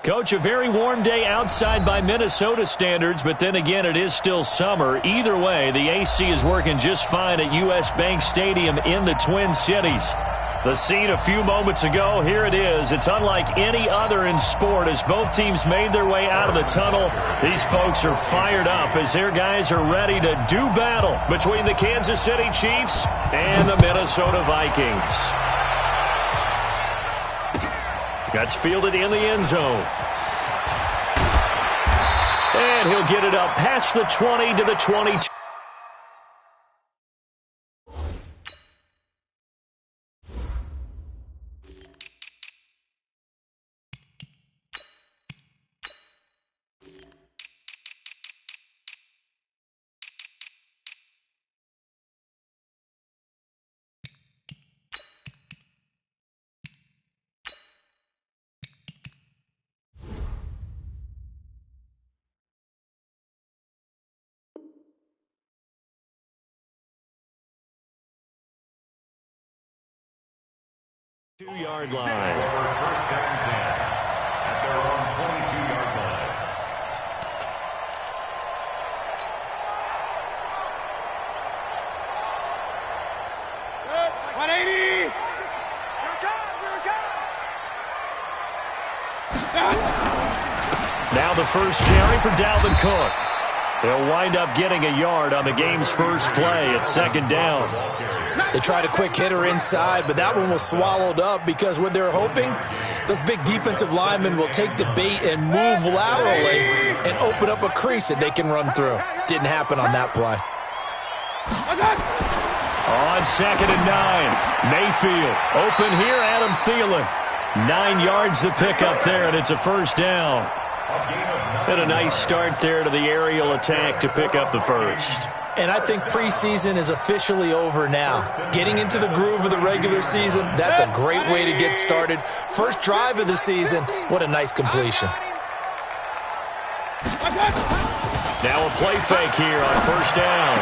Coach, a very warm day outside by Minnesota standards, but then again, it is still summer. Either way, the AC is working just fine at U.S. Bank Stadium in the Twin Cities. The scene a few moments ago, here it is. It's unlike any other in sport as both teams made their way out of the tunnel. These folks are fired up as their guys are ready to do battle between the Kansas City Chiefs and the Minnesota Vikings. That's fielded in the end zone. And he'll get it up past the 20 to the 22. Two-yard line. First down and 10 at their own 22-yard line. Good. 180. Now the first carry for Dalvin Cook. They'll wind up getting a yard on the game's first play at second down. They tried a quick hitter inside, but that one was swallowed up because what they're hoping, those big defensive linemen will take the bait and move laterally and open up a crease that they can run through. Didn't happen on that play. On second and 9, Mayfield. Open here, Adam Thielen. 9 yards to pick up there, and it's a first down. And a nice start there to the aerial attack to pick up the first. And I think preseason is officially over now. Getting into the groove of the regular season, that's a great way to get started. First drive of the season, what a nice completion. Now a play fake here on first down.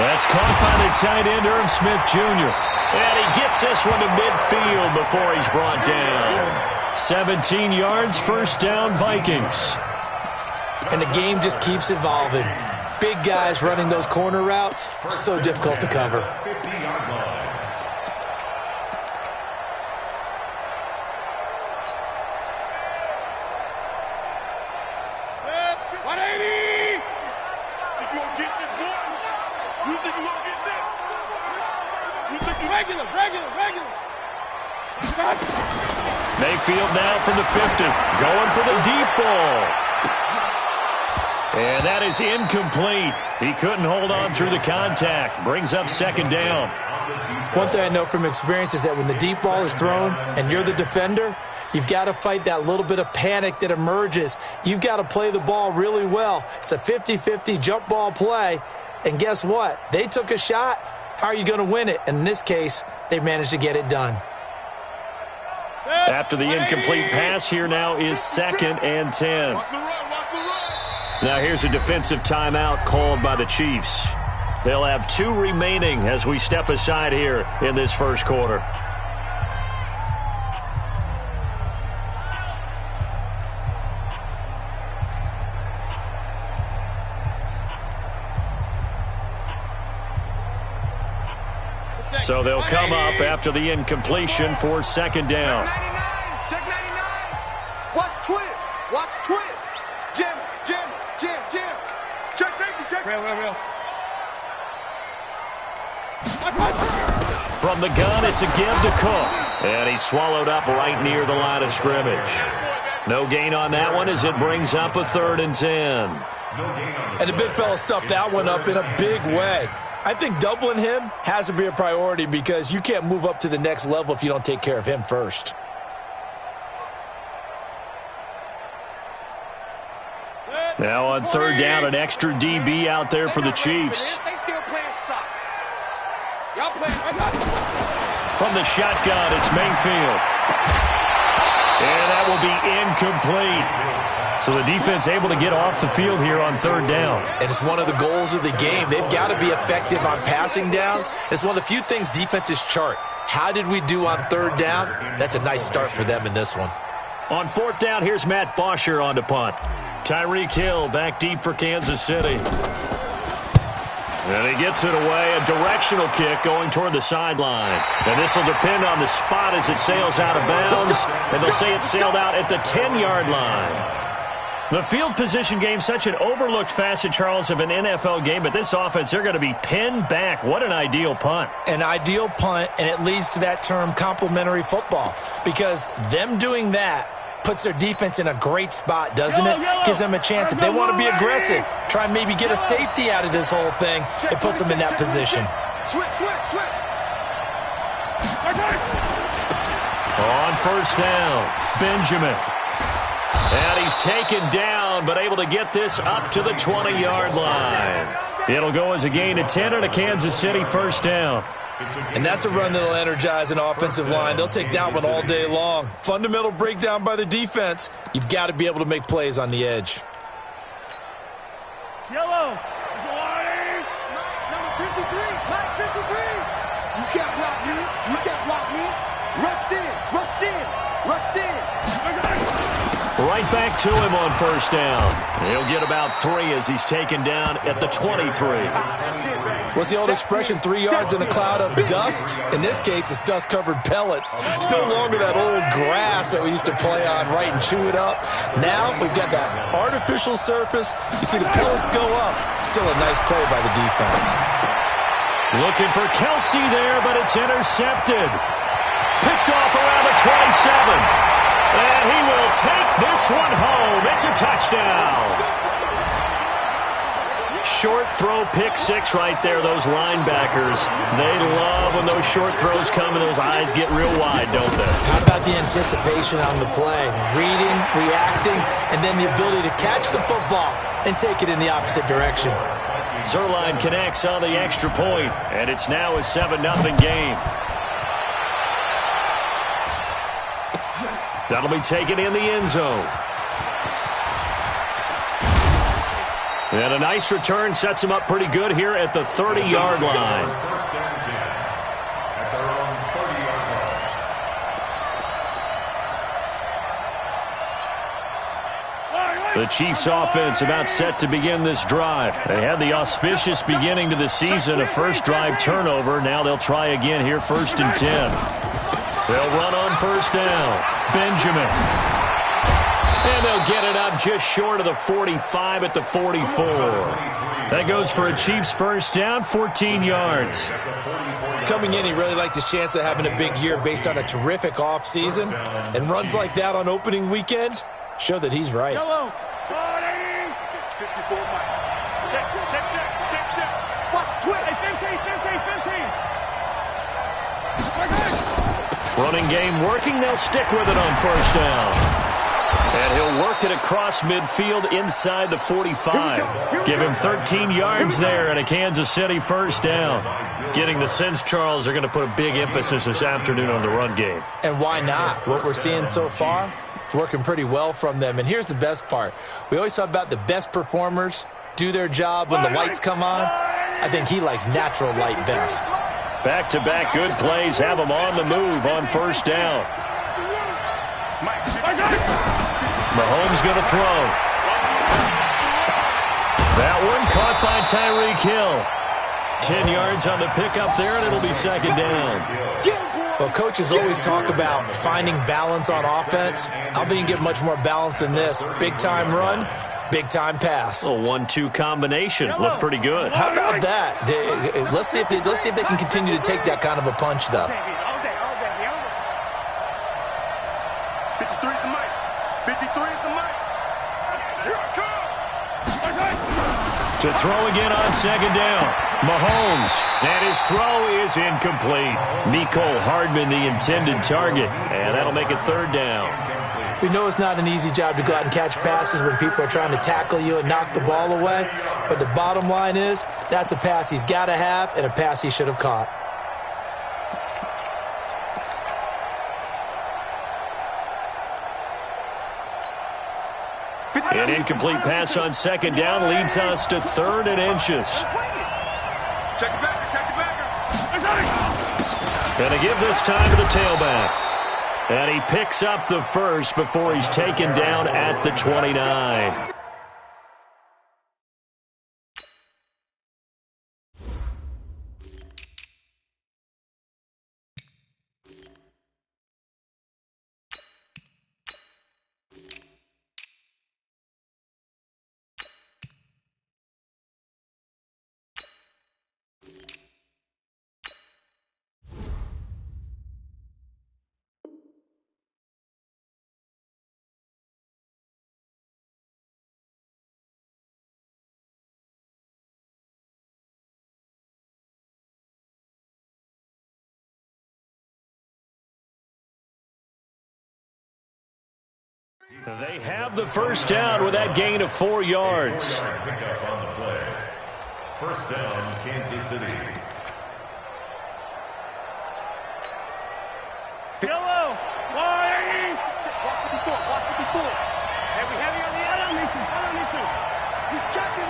That's caught by the tight end, Irv Smith Jr. And he gets this one to midfield before he's brought down. 17 yards, first down, Vikings. And the game just keeps evolving. Big guys running those corner routes, so difficult to cover. Regular. Mayfield now from the 50, going for the deep ball. And that is incomplete. He couldn't hold on through the contact. Brings up second down. One thing I know from experience is that when the deep ball is thrown and you're the defender, you've got to fight that little bit of panic that emerges. You've got to play the ball really well. It's a 50-50 jump ball play. And guess what? They took a shot. How are you going to win it? And in this case, they managed to get it done. After the incomplete pass, here now is second and 10. Now here's a defensive timeout called by the Chiefs. They'll have 2 remaining as we step aside here in this first quarter. So they'll come up after the incompletion for second down. Check 99. Watch twist. Jim. Check safety. Real. From the gun, it's a give to Cook. And he's swallowed up right near the line of scrimmage. No gain on that one as it brings up a 3rd and 10. And the big fella stuffed that one up in a big way. I think doubling him has to be a priority because you can't move up to the next level if you don't take care of him first. Now on 3rd down, an extra DB out there for the Chiefs. They still playing soft. Y'all playing. From the shotgun, it's Mayfield. And that will be incomplete. So the defense able to get off the field here on 3rd down. And it's one of the goals of the game. They've got to be effective on passing downs. It's one of the few things defenses chart. How did we do on 3rd down? That's a nice start for them in this one. On fourth down, here's Matt Bosher on to punt. Tyreek Hill back deep for Kansas City. And he gets it away, a directional kick going toward the sideline. And this will depend on the spot as it sails out of bounds. And they'll say it sailed out at the 10-yard line. The field position game, such an overlooked facet, Charles, of an NFL game. But this offense, they're going to be pinned back. What an ideal punt. An ideal punt, and it leads to that term complementary football. Because them doing that puts their defense in a great spot, doesn't it? Gives them a chance. If they want to be aggressive, try and maybe get a safety out of this whole thing, it puts them in that position. Switch. On first down, Benjamin. And he's taken down, but able to get this up to the 20-yard line. It'll go as a gain of 10 and a Kansas City first down. And that's a run that'll energize an offensive line. They'll take that one all day long. Fundamental breakdown by the defense. You've got to be able to make plays on the edge. Yellow. Number 53. Mike 53. You can't block me. Rush in. Right back to him on first down. He'll get about 3 as he's taken down at the 23. What's the old expression, 3 yards in a cloud of dust? In this case, it's dust-covered pellets. It's no longer that old grass that we used to play on, right, and chew it up. Now we've got that artificial surface. You see the pellets go up. Still a nice play by the defense. Looking for Kelsey there, but it's intercepted. Picked off around the 27. And he will take this one home. It's a touchdown. Short throw, pick six right there, those linebackers. They love when those short throws come and those eyes get real wide, don't they? How about the anticipation on the play? Reading, reacting, and then the ability to catch the football and take it in the opposite direction. Zerline connects on the extra point, and it's now a 7-0 game. That'll be taken in the end zone. And a nice return sets him up pretty good here at the 30-yard line. First down 10 at their own 30-yard line. The Chiefs offense about set to begin this drive. They had the auspicious beginning to the season, a first drive turnover. Now they'll try again here, 1st and 10. They'll run on first down. Benjamin. And they'll get it up just short of the 45 at the 44. That goes for a Chiefs first down, 14 yards. Coming in, he really liked his chance of having a big year based on a terrific offseason. And runs like that on opening weekend show that he's right. Yellow. 54 Mike. Check. Watch twist. 15. Running game working. They'll stick with it on first down. And he'll work it across midfield inside the 45. Give him 13 yards there and a Kansas City first down. Getting the sense, Charles, they're going to put a big emphasis this afternoon on the run game. And why not? What we're seeing so far, it's working pretty well from them. And here's the best part. We always talk about the best performers do their job when the lights come on. I think he likes natural light best. Back-to-back good plays have him on the move on first down. Mahomes going to throw. That one caught by Tyreek Hill. 10 yards on the pickup there, and it'll be second down. Well, coaches always talk about finding balance on offense. I don't think you get much more balance than this. Big-time run, big-time pass. A 1-2 combination. Looked pretty good. How about that? Let's see if they can continue to take that kind of a punch, though. 53 at the mic. 53 at the mic. Here I come. To throw again on second down. Mahomes. And his throw is incomplete. Mecole Hardman, the intended target. And that'll make it third down. We know it's not an easy job to go out and catch passes when people are trying to tackle you and knock the ball away. But the bottom line is, that's a pass he's got to have and a pass he should have caught. An incomplete pass on second down leads us to 3rd and inches. Check it back. Going to give this time to the tailback. And he picks up the first before he's taken down at the 29. They have the first down with that gain of 4 yards. Pickup on the play. First down, Kansas City. Yellow. Watch 54. Watch 54. Heavy on the listen. He's checking.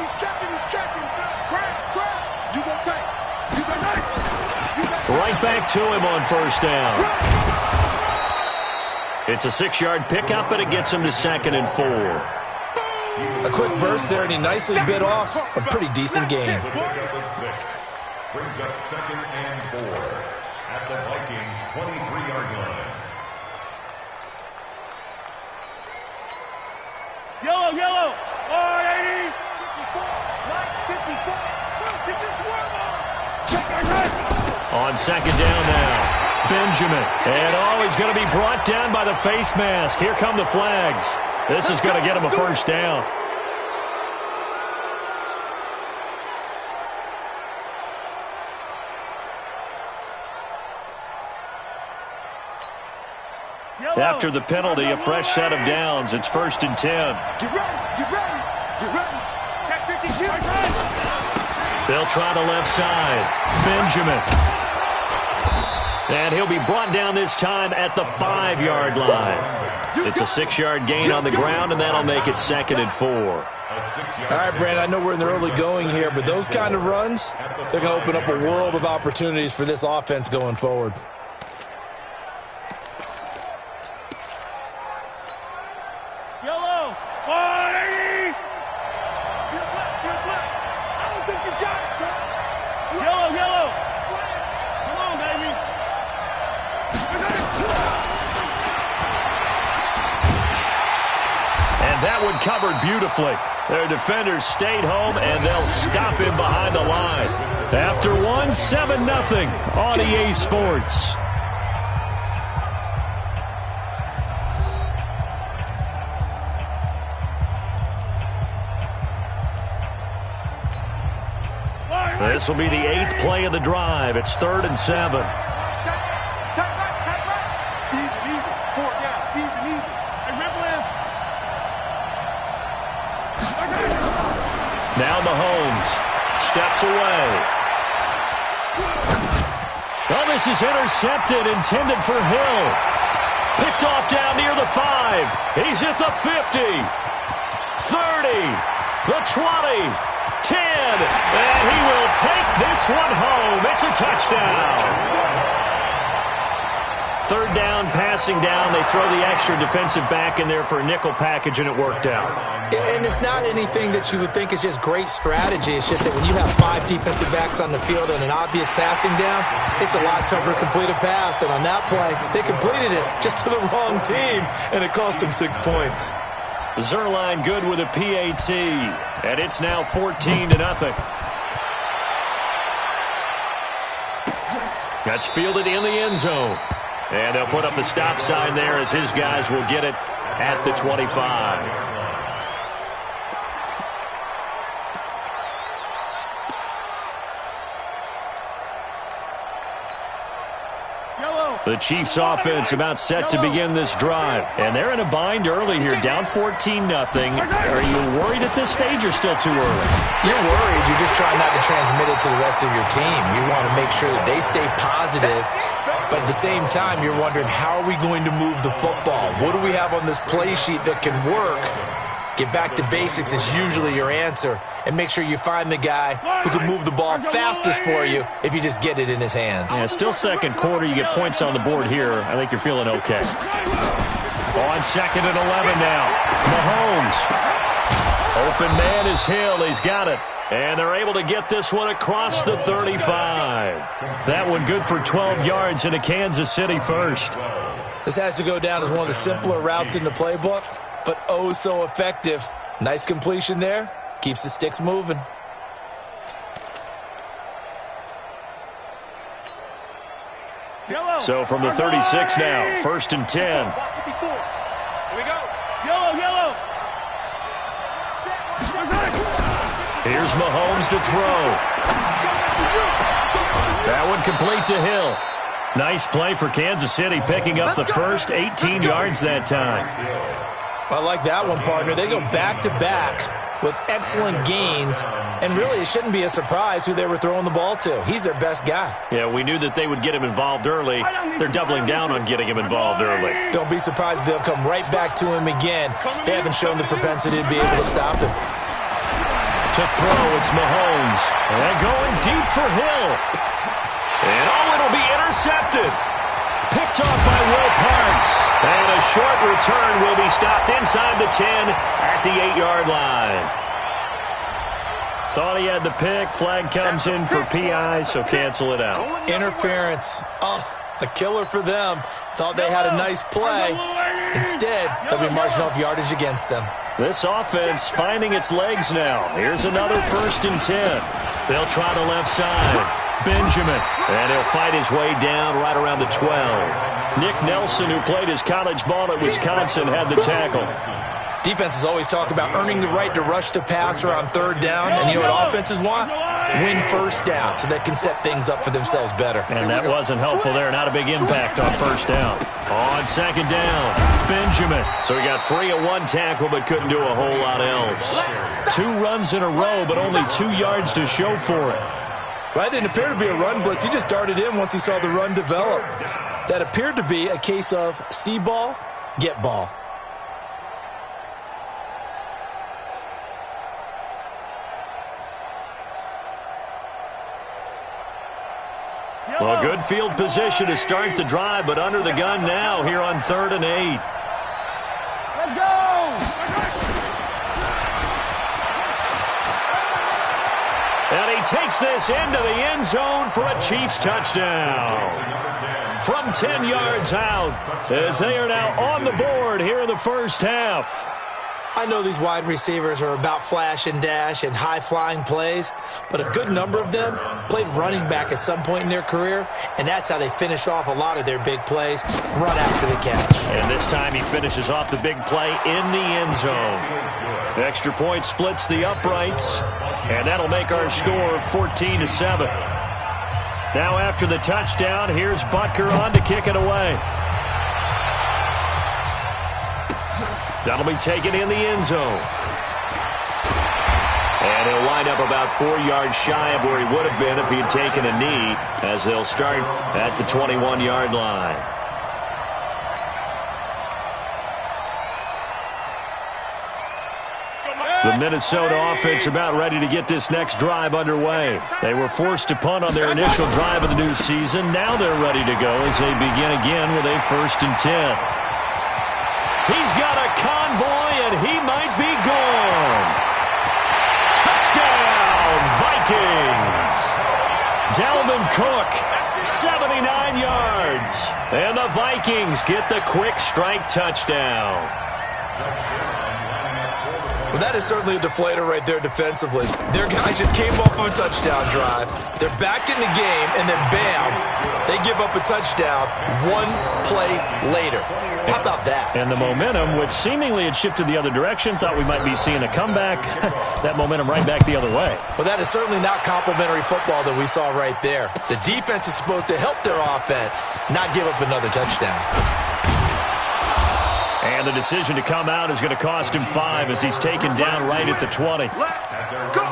Crash. You gonna take. Right back to him on first down. It's a 6-yard pickup, but it gets him to 2nd and 4. A quick burst there, and he nicely bit off a pretty decent gain. Pickup of 6. Brings up 2nd and 4 at the Vikings 23-yard line. Yellow. 80. 54. Get your swerve on. Check that. On 2nd down now. Benjamin. And he's going to be brought down by the face mask. Here come the flags. This is going to get him a first down. After the penalty, a fresh set of downs. It's 1st and 10. Get ready. Check 52. They'll try the left side. Benjamin. And he'll be brought down this time at the 5-yard line. It's a 6-yard gain on the ground, and that'll make it 2nd and 4. All right, Brandon, I know we're in the early going here, but those kind of runs, they're going to open up a world of opportunities for this offense going forward. Yellow. 80. I don't think you got it, son. Yellow. Come on, baby. And that one covered beautifully. Their defenders stayed home, and they'll stop him behind the line. After 7-0 on EA Sports. This will be the 8th play of the drive. It's 3rd and 7. Now Mahomes steps away. Oh, this is intercepted, intended for Hill. Picked off down near the 5. He's at the 50, 30, the 20, 10, and he will take this one home. It's a touchdown. 3rd down, passing down. They throw the extra defensive back in there for a nickel package, and it worked out. And it's not anything that you would think is just great strategy. It's just that when you have 5 defensive backs on the field and an obvious passing down, it's a lot tougher to complete a pass. And on that play, they completed it just to the wrong team, and it cost them 6 points. Zerline good with a PAT, and it's now 14-0. That's fielded in the end zone. And they'll put up the stop sign there as his guys will get it at the 25. The Chiefs offense about set to begin this drive. And they're in a bind early here, down 14-0. Are you worried at this stage or still too early? You're worried. You're just trying not to transmit it to the rest of your team. You want to make sure that they stay positive. But at the same time, you're wondering, how are we going to move the football? What do we have on this play sheet that can work? Get back to basics is usually your answer, and make sure you find the guy who can move the ball fastest for you if you just get it in his hands. Yeah, still second quarter. You get points on the board here. I think you're feeling okay. On 2nd and 11 now. Mahomes. Open man is Hill. He's got it. And they're able to get this one across the 35. That one good for 12 yards into Kansas City first. This has to go down as one of the simpler routes in the playbook, but oh so effective. Nice completion there. Keeps the sticks moving. So from the 36 now, 1st and 10. Here we go. Yellow. Here's Mahomes to throw. That one complete to Hill. Nice play for Kansas City, picking up the first 18 yards that time. I like that one, partner. They go back-to-back with excellent gains, and really it shouldn't be a surprise who they were throwing the ball to. He's their best guy. Yeah, we knew that they would get him involved early. They're doubling down on getting him involved early. Don't be surprised if they'll come right back to him again. They haven't shown the propensity to be able to stop him. To throw, it's Mahomes. And going deep for Hill. And it'll be intercepted. Picked off by Will Parks. And a short return will be stopped inside the 10 at the 8-yard line. Thought he had the pick. Flag comes in for PI, so cancel it out. Interference. Oh, a killer for them. Thought they had a nice play. Instead, they'll be marching off yardage against them. This offense finding its legs now. Here's another 1st and 10. They'll try the left side. Benjamin. And he'll fight his way down right around the 12. Nick Nelson, who played his college ball at Wisconsin, had the tackle. Defenses always talk about earning the right to rush the passer on 3rd down. And you know what offenses want? Win 1st down so they can set things up for themselves better. And that wasn't helpful there. Not a big impact on 1st down. On 2nd down, Benjamin. So he got free of one tackle but couldn't do a whole lot else. 2 runs in a row, but only 2 yards to show for it. Well, that didn't appear to be a run blitz. He just darted in once he saw the run develop. That appeared to be a case of see ball, get ball. Well, good field position to start the drive, but under the gun now here on 3rd and 8. Let's go! And he takes this into the end zone for a Chiefs touchdown. From 10 yards out, as they are now on the board here in the 1st half. I know these wide receivers are about flash and dash and high-flying plays, but a good number of them played running back at some point in their career, and that's how they finish off a lot of their big plays, run after the catch. And this time he finishes off the big play in the end zone. Extra point splits the uprights, and that'll make our score 14-7. Now after the touchdown, here's Butker on to kick it away. That'll be taken in the end zone. And he'll wind up about 4 yards shy of where he would have been if he had taken a knee, as they'll start at the 21-yard line. The Minnesota offense about ready to get this next drive underway. They were forced to punt on their initial drive of the new season. Now they're ready to go as they begin again with a 1st and 10. He's got a convoy, and he might be gone. Touchdown, Vikings. Dalvin Cook, 79 yards. And the Vikings get the quick strike touchdown. Well, that is certainly a deflator right there defensively. Their guys just came off of a touchdown drive. They're back in the game, and then bam, they give up a touchdown 1 play later. How about that? And the momentum, which seemingly had shifted the other direction, thought we might be seeing a comeback. That momentum right back the other way. Well, that is certainly not complimentary football that we saw right there. The defense is supposed to help their offense, not give up another touchdown. And the decision to come out is going to cost him 5 as he's taken down right at the 20. Let's go!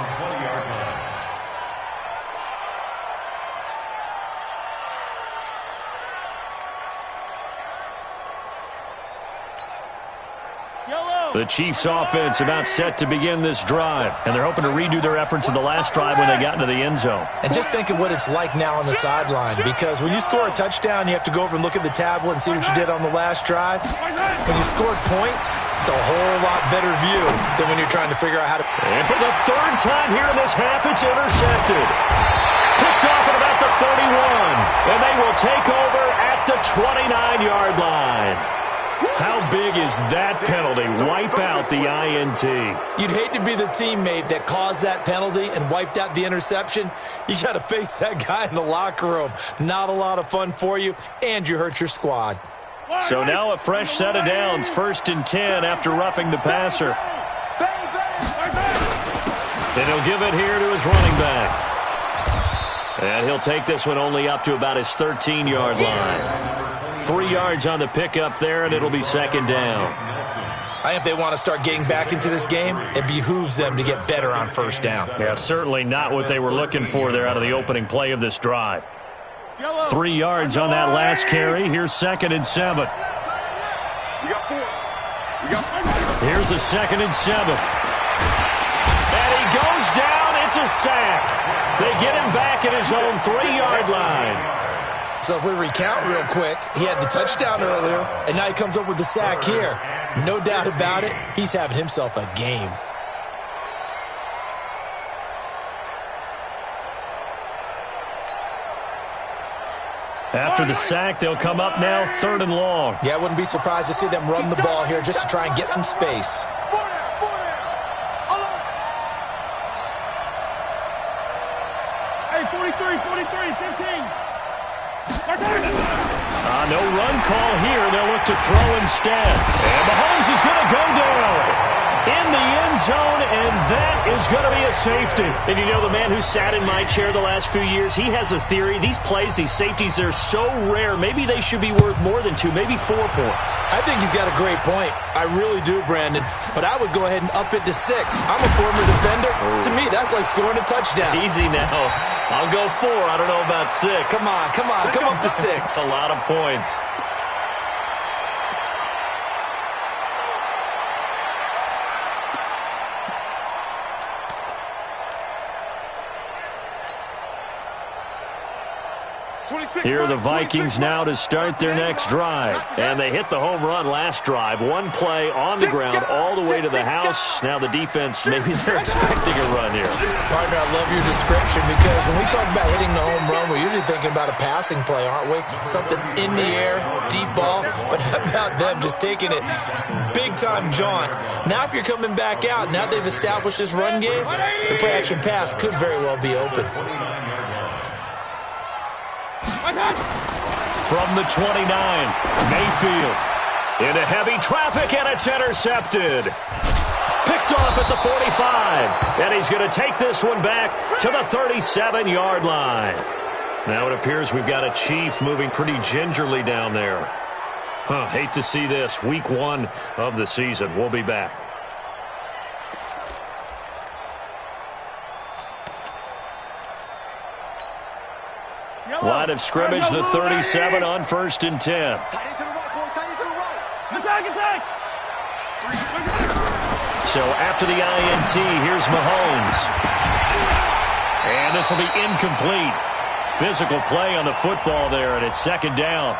Yellow! The Chiefs offense about set to begin this drive, and they're hoping to redo their efforts in the last drive when they got into the end zone. And just think of what it's like now on the sideline, because when you score a touchdown, you have to go over and look at the tablet and see what you did on the last drive. When you scored points, it's a whole lot better view than when you're trying to figure out how to... And for the third time here in this half, it's intercepted. Picked off at about the 31, and they will take over at the 29-yard line. How big is that penalty? Wipe out the INT. You'd hate to be the teammate that caused that penalty and wiped out the interception. You got to face that guy in the locker room. Not a lot of fun for you, and you hurt your squad. So now a fresh set of downs, 1st and 10 after roughing the passer. And he'll give it here to his running back. And he'll take this one only up to about his 13-yard line. 3 yards on the pickup there, and it'll be 2nd down. I think if they want to start getting back into this game, it behooves them to get better on 1st down. Yeah, certainly not what they were looking for there out of the opening play of this drive. 3 yards on that last carry. Here's 2nd and 7. Here's a 2nd and 7. And he goes down. It's a sack. They get him back at his own 3-yard line. So if we recount real quick, he had the touchdown earlier, and now he comes up with the sack here. No doubt about it, he's having himself a game. After the sack, they'll come up now 3rd and long. Yeah, I wouldn't be surprised to see them run the ball here just to try and get some space. Hey, 43, 15. No run call here. They'll look to throw instead. And Mahomes is going to go down in the end zone, and that is going to be a safety. And you know, the man who sat in my chair the last few years, he has a theory. These plays, these safeties, they're so rare. Maybe they should be worth more than 2, maybe 4 points. I think he's got a great point. I really do, Brandon. But I would go ahead and up it to 6. I'm a former defender. To me, that's like scoring a touchdown. Easy now. I'll go 4. I don't know about 6. Come on. Come up to 6. A lot of points. Here are the Vikings now to start their next drive. And they hit the home run last drive. 1 play on the ground all the way to the house. Now the defense, maybe they're expecting a run here. Partner, I love your description, because when we talk about hitting the home run, we're usually thinking about a passing play, aren't we? Something in the air, deep ball. But how about them just taking it big-time jaunt? Now if you're coming back out, now they've established this run game, the play-action pass could very well be open. From the 29, Mayfield into heavy traffic, and it's intercepted. Picked off at the 45, and he's going to take this one back to the 37-yard line. Now it appears we've got a Chief moving pretty gingerly down there. Hate to see this. Week 1 of the season. We'll be back. Line of scrimmage, the 37 on 1st and 10. So after the INT, here's Mahomes. And this will be incomplete. Physical play on the football there, and it's 2nd down.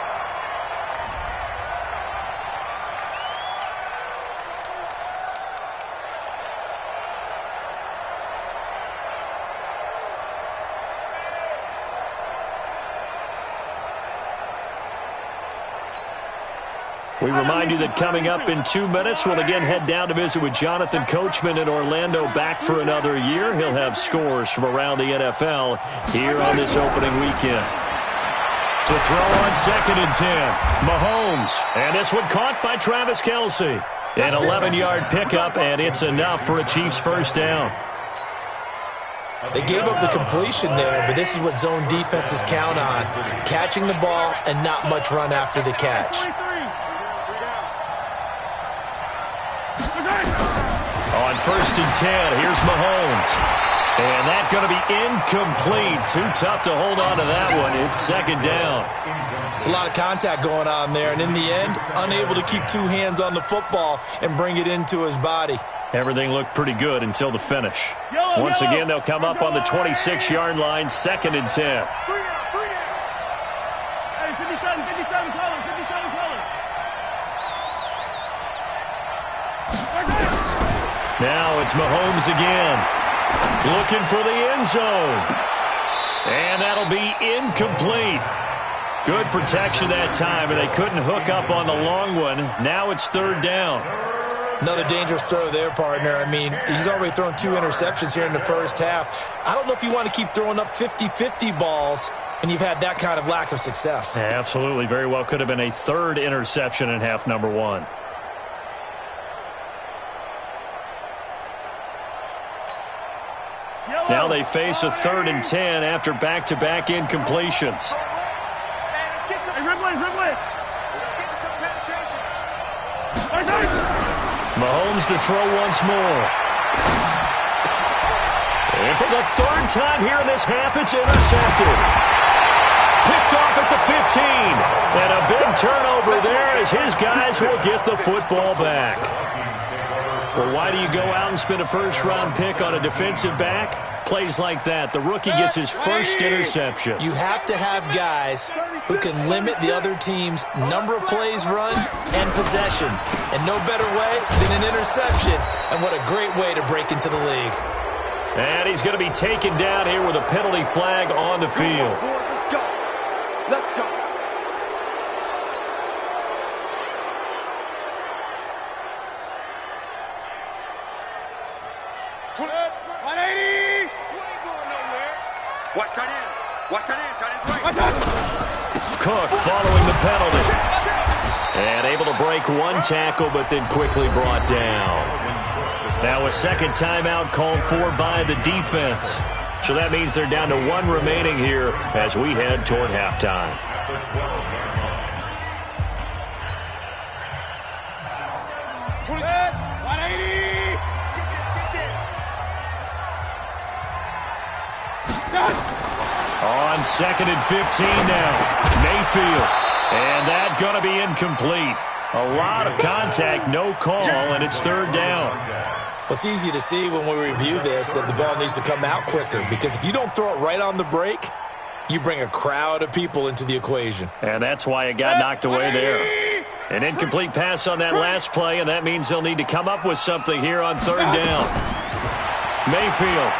We remind you that coming up in 2 minutes, we'll again head down to visit with Jonathan Coachman in Orlando, back for another year. He'll have scores from around the NFL here on this opening weekend. To throw on 2nd and 10, Mahomes. And this one caught by Travis Kelce. An 11-yard pickup, and it's enough for a Chiefs 1st down. They gave up the completion there, but this is what zone defenses count on. Catching the ball and not much run after the catch. On 1st and 10, here's Mahomes. And that's going to be incomplete. Too tough to hold on to that one. It's second down. It's a lot of contact going on there, and in the end, unable to keep two hands on the football and bring it into his body. Everything looked pretty good until the finish. Once again, they'll come up on the 26-yard line, 2nd and 10. Now it's Mahomes again, looking for the end zone. And that'll be incomplete. Good protection that time, and they couldn't hook up on the long one. Now it's 3rd down. Another dangerous throw there, partner. I mean, he's already thrown 2 interceptions here in the first half. I don't know if you want to keep throwing up 50-50 balls, and you've had that kind of lack of success. Absolutely. Very well could have been a 3rd interception in half number 1. Now they face a 3rd and 10 after back-to-back incompletions. Mahomes to throw once more. And for the 3rd time here in this half, it's intercepted. Picked off at the 15. And a big turnover there as his guys will get the football back. Well, why do you go out and spend a first-round pick on a defensive back? Plays like that. The rookie gets his first interception. You have to have guys who can limit the other team's number of plays run and possessions. And no better way than an interception. And what a great way to break into the league. And he's going to be taken down here with a penalty flag on the field. Let's go. Let's go. Watch tight end. Watch tight end. Tight end's right. Cook following the penalty. And able to break one tackle, but then quickly brought down. Now a second timeout called for by the defense. So that means they're down to 1 remaining here as we head toward halftime. On 2nd and 15 now. Mayfield. And that's going to be incomplete. A lot of contact, no call, and it's 3rd down. Well, it's easy to see when we review this that the ball needs to come out quicker, because if you don't throw it right on the break, you bring a crowd of people into the equation. And that's why it got knocked away there. An incomplete pass on that last play, and that means they'll need to come up with something here on 3rd down. Mayfield.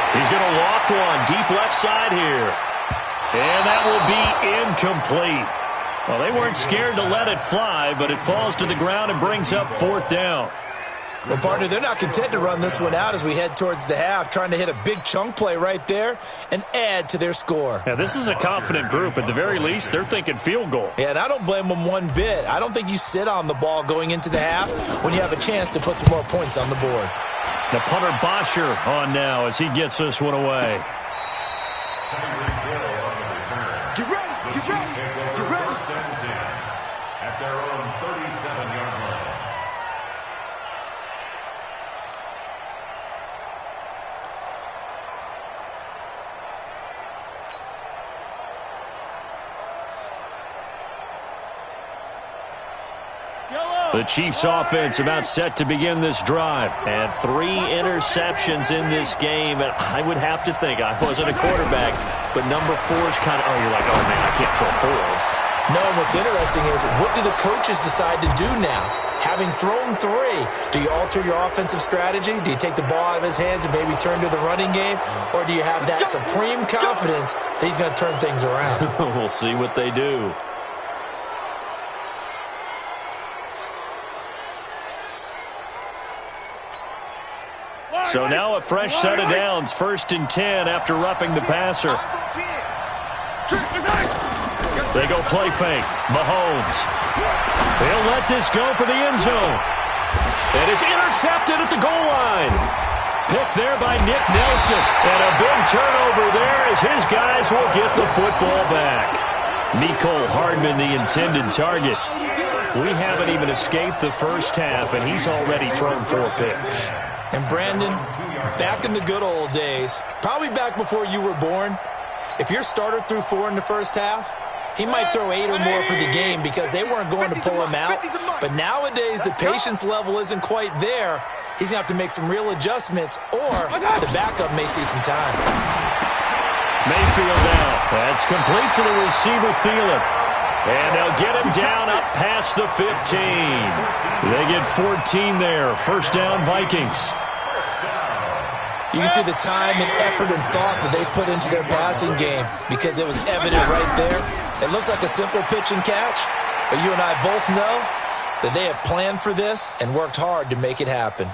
He's going to loft one deep left side here. And that will be incomplete. Well, they weren't scared to let it fly, but it falls to the ground and brings up 4th down. Well, partner, they're not content to run this one out as we head towards the half, trying to hit a big chunk play right there and add to their score. Now, this is a confident group. At the very least, they're thinking field goal. Yeah, and I don't blame them one bit. I don't think you sit on the ball going into the half when you have a chance to put some more points on the board. The punter Bosher on now as he gets this one away. Get ready. Get ready. Get ready. First and 10 at their own 37-yard line. The Chiefs offense about set to begin this drive. And 3 interceptions in this game. And I would have to think, I wasn't a quarterback, but number 4 is kind of, oh, you're like, oh, man, I can't throw 4. No, and what's interesting is, what do the coaches decide to do now? Having thrown 3, do you alter your offensive strategy? Do you take the ball out of his hands and maybe turn to the running game? Or do you have that supreme confidence that he's going to turn things around? We'll see what they do. So now a fresh set of downs, 1st and 10 after roughing the passer. They go play fake. Mahomes. They'll let this go for the end zone. And it's intercepted at the goal line. Picked there by Nick Nelson. And a big turnover there as his guys will get the football back. Mecole Hardman, the intended target. We haven't even escaped the first half, and he's already thrown 4 picks. And Brandon, back in the good old days, probably back before you were born, if your starter threw 4 in the first half, he might throw 8 or more for the game because they weren't going to pull him out. But nowadays, the patience level isn't quite there. He's going to have to make some real adjustments, or the backup may see some time. Mayfield down. That's complete to the receiver, Thielen. And they'll get him down up past the 15. They get 14 there. First down, Vikings. You can see the time and effort and thought that they put into their passing game because it was evident right there. It looks like a simple pitch and catch, but you and I both know that they have planned for this and worked hard to make it happen.